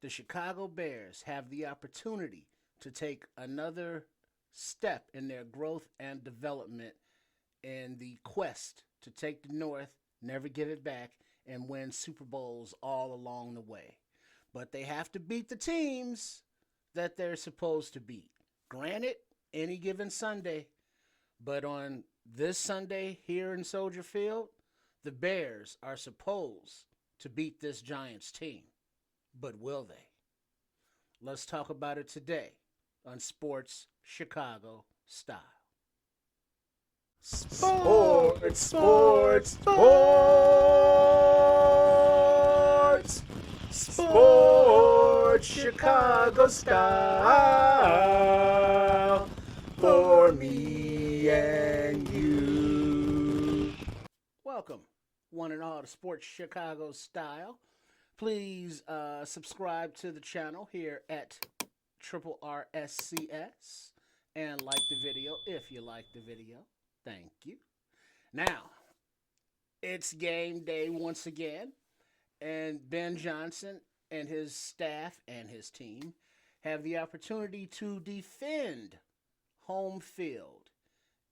The Chicago Bears have the opportunity to take another step in their growth and development in the quest to take the North, never give it back, and win Super Bowls all along the way. But they have to beat the teams that they're supposed to beat. Granted, any given Sunday, but on this Sunday here in Soldier Field, the Bears are supposed to beat this Giants team. But will they? Let's talk about it today on Sports Chicago Style. Sports Chicago Style for me and you. Welcome, one and all, to Sports Chicago Style. Please subscribe to the channel here at Triple RSCS and like the video if you like the video. Thank you. Now, it's game day once again, and Ben Johnson and his staff and his team have the opportunity to defend home field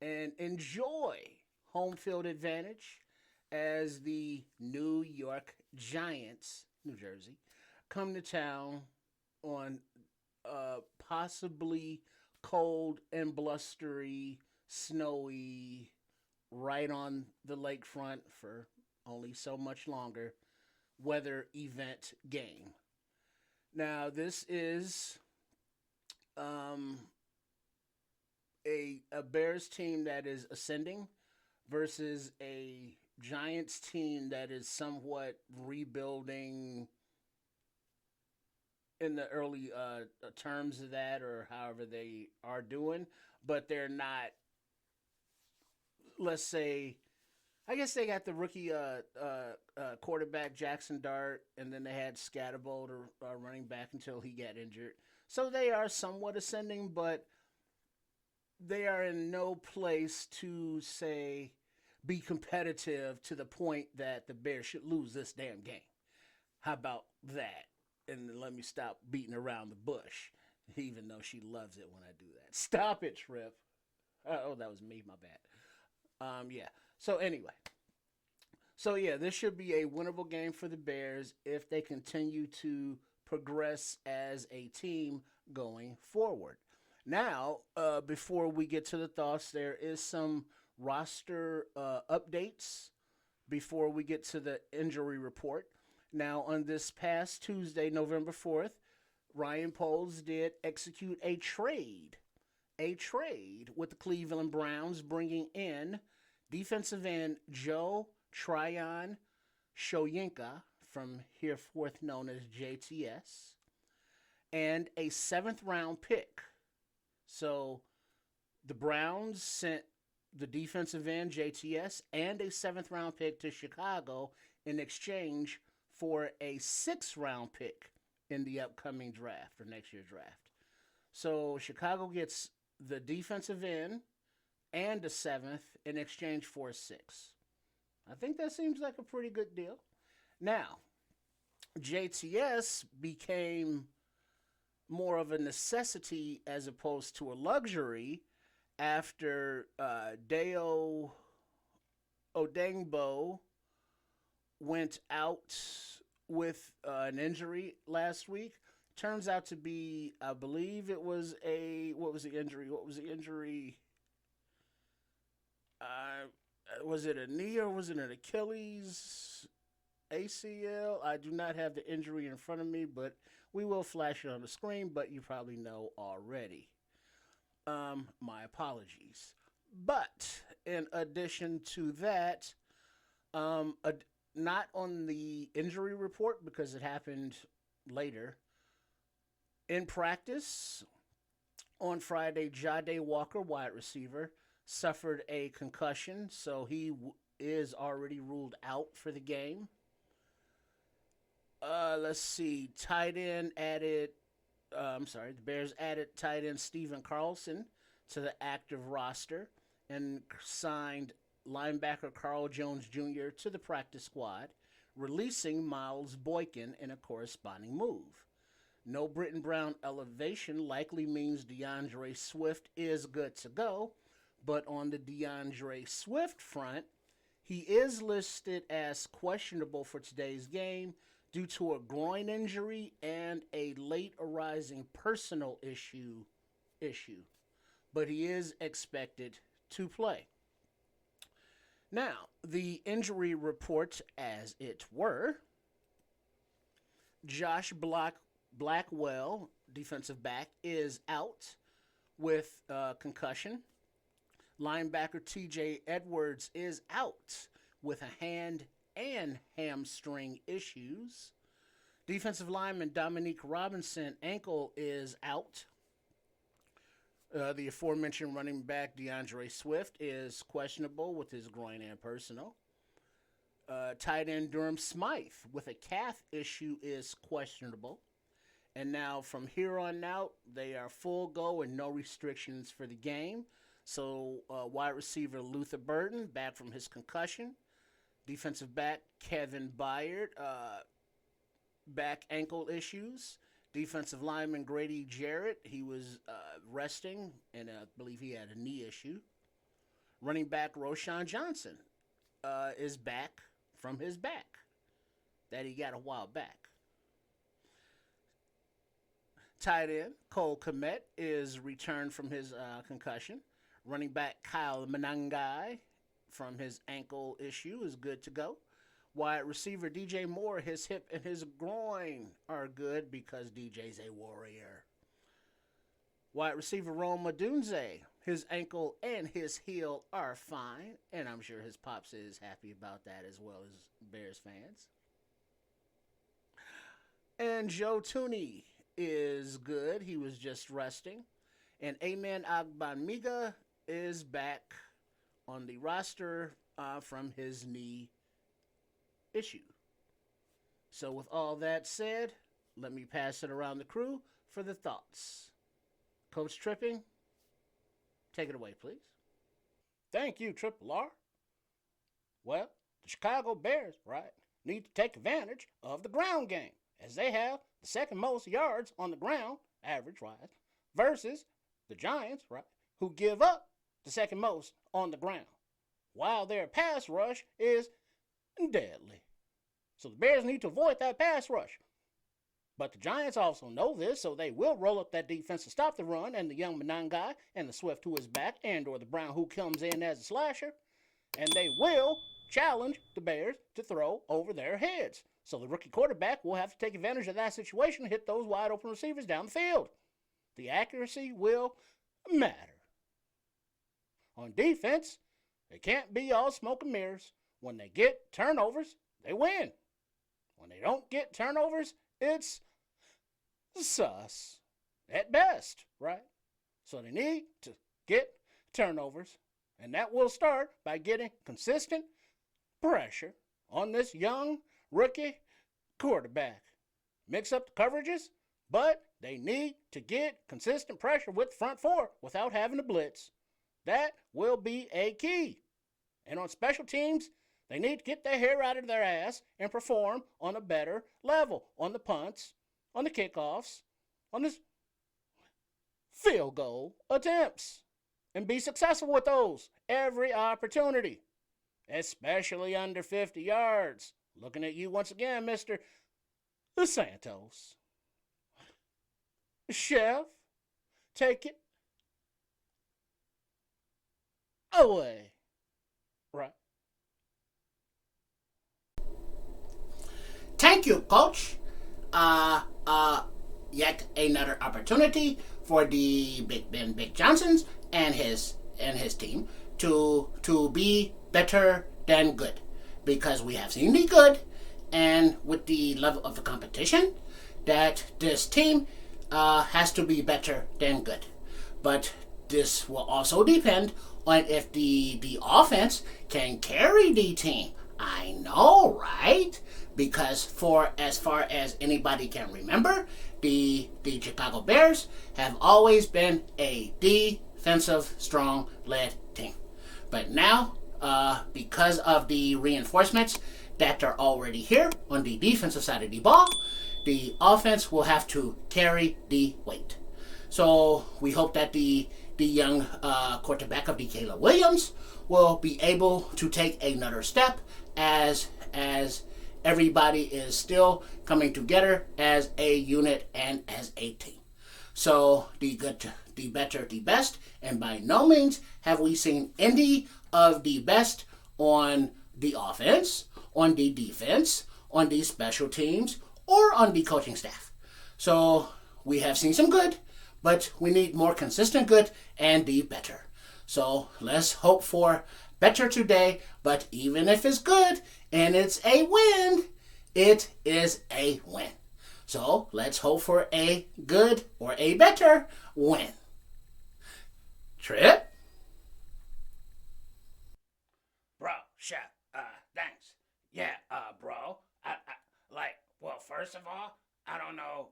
and enjoy home field advantage as the New York Giants, New Jersey, come to town on possibly cold and blustery, snowy, right on the lakefront for only so much longer weather event game. Now, this is a Bears team that is ascending versus a Giants team that is somewhat rebuilding in the early terms of that, or however they are doing, but they're not, let's say, I guess they got the rookie quarterback Jackson Dart, and then they had Scatterbo, running back, until he got injured. So they are somewhat ascending, but they are in no place to, say, be competitive to the point that the Bears should lose this damn game. How about that? And let me stop beating around the bush, even though she loves it when I do that. Stop it, Trip. Oh, that was me. My bad. Yeah. So anyway. So yeah, this should be a winnable game for the Bears if they continue to progress as a team going forward. Now, before we get to the thoughts, there is some roster updates before we get to the injury report. Now, on this past Tuesday, November 4th, Ryan Poles did execute a trade with the Cleveland Browns, bringing in defensive end Joe Tryon-shoyinka, from hereforth known as JTS, and a 7th-round pick. So the Browns sent the defensive end JTS and a 7th-round pick to Chicago in exchange for a 6th-round pick in the upcoming draft, or next year's draft. So Chicago gets the defensive end and a 7th in exchange for a 6th. I think that seems like a pretty good deal. Now, JTS became more of a necessity as opposed to a luxury after Deo Odengbo went out with an injury last week. Turns out to be, I believe it was what was the injury? Was it a knee or was it an Achilles, ACL? I do not have the injury in front of me, but we will flash it on the screen, but you probably know already. My apologies. But in addition to that, not on the injury report because it happened later. In practice on Friday, Jade Walker, wide receiver, suffered a concussion, so he is already ruled out for the game. Let's see. The Bears added tight end Steven Carlson to the active roster and signed linebacker Carl Jones Jr. to the practice squad, releasing Miles Boykin in a corresponding move. No Britton Brown elevation likely means DeAndre Swift is good to go, but on the DeAndre Swift front, he is listed as questionable for today's game due to a groin injury and a late arising personal issue. But he is expected to play. Now, the injury reports as it were. Josh Blackwell, defensive back, is out with concussion. Linebacker TJ Edwards is out with a hand and hamstring issues. Defensive lineman Dominique Robinson, ankle, is out. The aforementioned running back DeAndre Swift is questionable with his groin and personal. Tight end Durham Smythe with a calf issue is questionable. And now from here on out, they are full go and no restrictions for the game. So wide receiver Luther Burton, back from his concussion. Defensive back Kevin Byard, back ankle issues. Defensive lineman Grady Jarrett, he was resting, and I believe he had a knee issue. Running back Roshan Johnson is back from his back that he got a while back. Tight end Cole Kmet is returned from his concussion. Running back Kyle Manangai from his ankle issue is good to go. Wide receiver DJ Moore, his hip and his groin are good because DJ's a warrior. Wide receiver Rome Odunze, his ankle and his heel are fine, and I'm sure his pops is happy about that as well as Bears fans. And Joe Tooney is good. He was just resting. And Amen Agbanmiga is back on the roster from his knee issue. So with all that said, let me pass it around the crew for the thoughts. Coach Tripping, take it away, please. Thank you, Triple R. Well, the Chicago Bears, right, need to take advantage of the ground game, as they have the second most yards on the ground, average-wise, versus the Giants, right, who give up the second most on the ground, while their pass rush is deadly. So the Bears need to avoid that pass rush. But the Giants also know this, so they will roll up that defense to stop the run, and the young Manangai and the Swift who is back, and or the Brown who comes in as a slasher, and they will challenge the Bears to throw over their heads. So the rookie quarterback will have to take advantage of that situation and hit those wide open receivers down the field. The accuracy will matter. On defense, it can't be all smoke and mirrors. When they get turnovers, they win. When they don't get turnovers, it's sus at best, right? So they need to get turnovers, and that will start by getting consistent pressure on this young rookie quarterback. Mix up the coverages, but they need to get consistent pressure with the front four without having to blitz. That will be a key. And on special teams, they need to get their hair out of their ass and perform on a better level on the punts, on the kickoffs, on the field goal attempts, and be successful with those every opportunity, especially under 50 yards. Looking at you once again, Mr. Santos. Chef, take it away. Right. Thank you, Coach. Yet another opportunity for the Big Ben Big Johnsons and his team to be better than good, because we have seen the good, and with the level of the competition, that this team has to be better than good. But this will also depend on if the offense can carry the team. I know, right? Because for as far as anybody can remember, the Chicago Bears have always been a defensive, strong-led team. But now, because of the reinforcements that are already here on the defensive side of the ball, the offense will have to carry the weight. So we hope that the young quarterback of the Caleb Williams will be able to take another step as everybody is still coming together as a unit and as a team. So the good, the better, the best, and by no means have we seen any of the best on the offense, on the defense, on the special teams, or on the coaching staff. So we have seen some good, but we need more consistent good and the better. So let's hope for better today, but even if it's good and it's a win, it is a win. So let's hope for a good or a better win. Trip? Bro, chef, thanks. Yeah, bro. Well, first of all, I don't know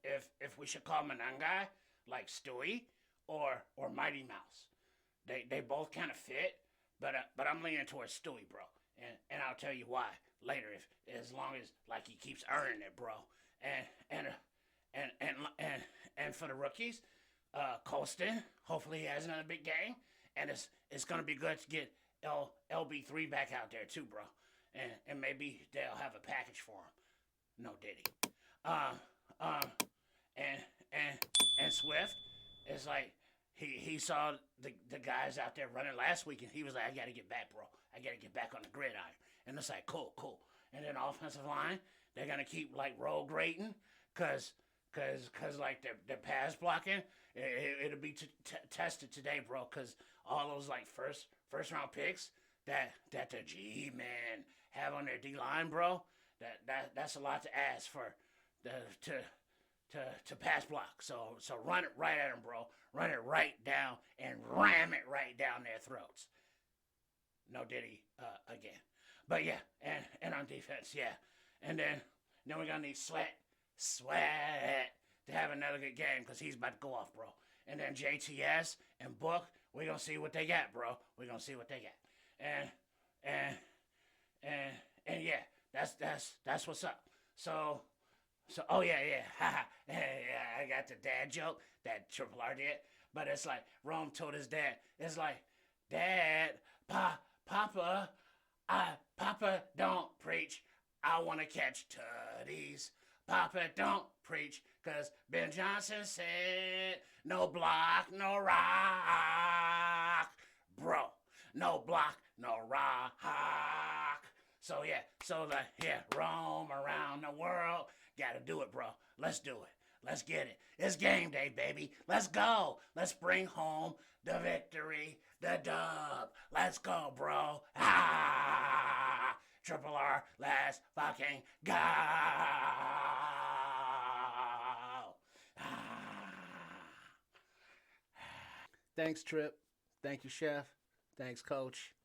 if we should call Manangai like Stewie or Mighty Mouse. They both kind of fit, but I'm leaning towards Stewie, bro. And I'll tell you why later, if as long as like he keeps earning it, bro. And for the rookies, Colston, hopefully he has another big game, and it's gonna be good to get LB3 back out there too, bro. And maybe they'll have a package for him. No Diddy. Um um and Swift is like he saw the guys out there running last week, and he was like, I gotta get back, bro. I gotta get back on the gridiron. And it's like, cool. And then offensive line, they're gonna keep like roll grading, cause like their pass blocking, it'll be tested today, bro. Cause all those like first round picks that the G man have on their D line, bro. That's a lot to ask for the to pass block. So run it right at them, bro. Run it right down and ram it right down their throats. No Diddy again. But yeah, and on defense, yeah. And then we're gonna need Sweat to have another good game because he's about to go off, bro. And then JTS and Book, we're gonna see what they got, bro. We're gonna see what they got. And yeah, that's what's up. So oh yeah, yeah, I got the dad joke that Triple R did, but it's like Rome told his dad, it's like, Dad, Papa, Papa don't preach. I want to catch tutties. Papa don't preach, cause Ben Johnson said, no block, no rock, bro. No block, no rock. So roam around the world. Gotta do it, bro. Let's do it. Let's get it. It's game day, baby. Let's go. Let's bring home the victory, the dub. Let's go, bro. Triple R, let's fucking go. Thanks, Trip. Thank you, Chef. Thanks, Coach.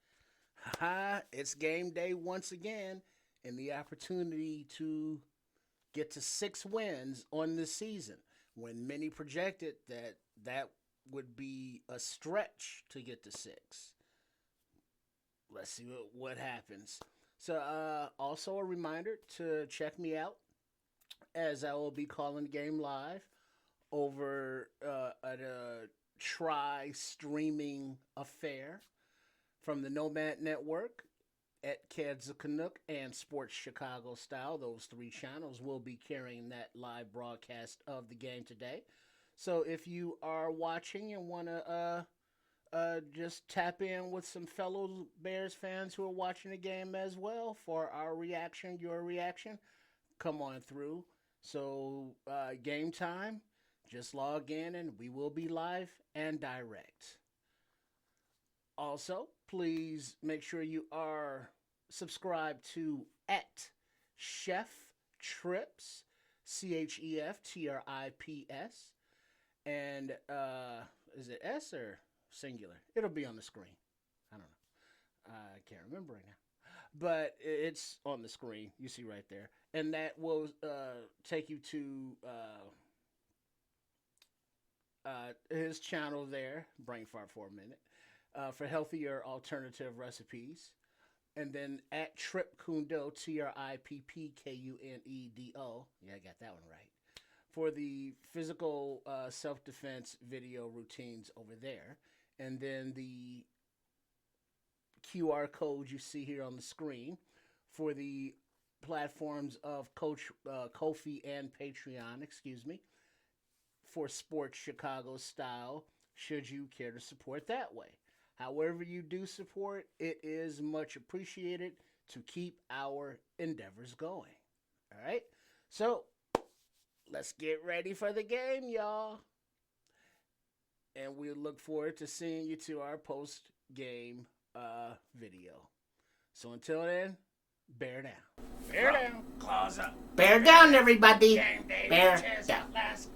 It's game day once again, and the opportunity to get to 6 wins on this season when many projected that would be a stretch to get to 6. Let's see what happens. So, also a reminder to check me out as I will be calling the game live over at a streaming affair from the Nomad Network at Kids of Canuck and Sports Chicago Style. Those 3 channels will be carrying that live broadcast of the game today. So if you are watching and want to just tap in with some fellow Bears fans who are watching the game as well for our reaction, your reaction, come on through. So game time, just log in and we will be live and direct. Also, please make sure you are subscribed to at Chef Trips, ChefTrips, and is it S or singular? It'll be on the screen. I don't know. I can't remember right now. But it's on the screen. You see right there. And that will take you to his channel there, brain fart for a minute, for healthier alternative recipes. And then at Trip Kundo, TRIPPKUNEDO. Yeah, I got that one right. For the physical self defense video routines over there. And then the QR code you see here on the screen for the platforms of Coach Kofi and Patreon, excuse me, for Sports Chicago style, should you care to support that way. However, you do support, it is much appreciated to keep our endeavors going. All right? So, let's get ready for the game, y'all. And we look forward to seeing you to our post game video. So, until then, bear down. Bear down. Claws up. Bear down, everybody. Game day. Bear Chest down. Last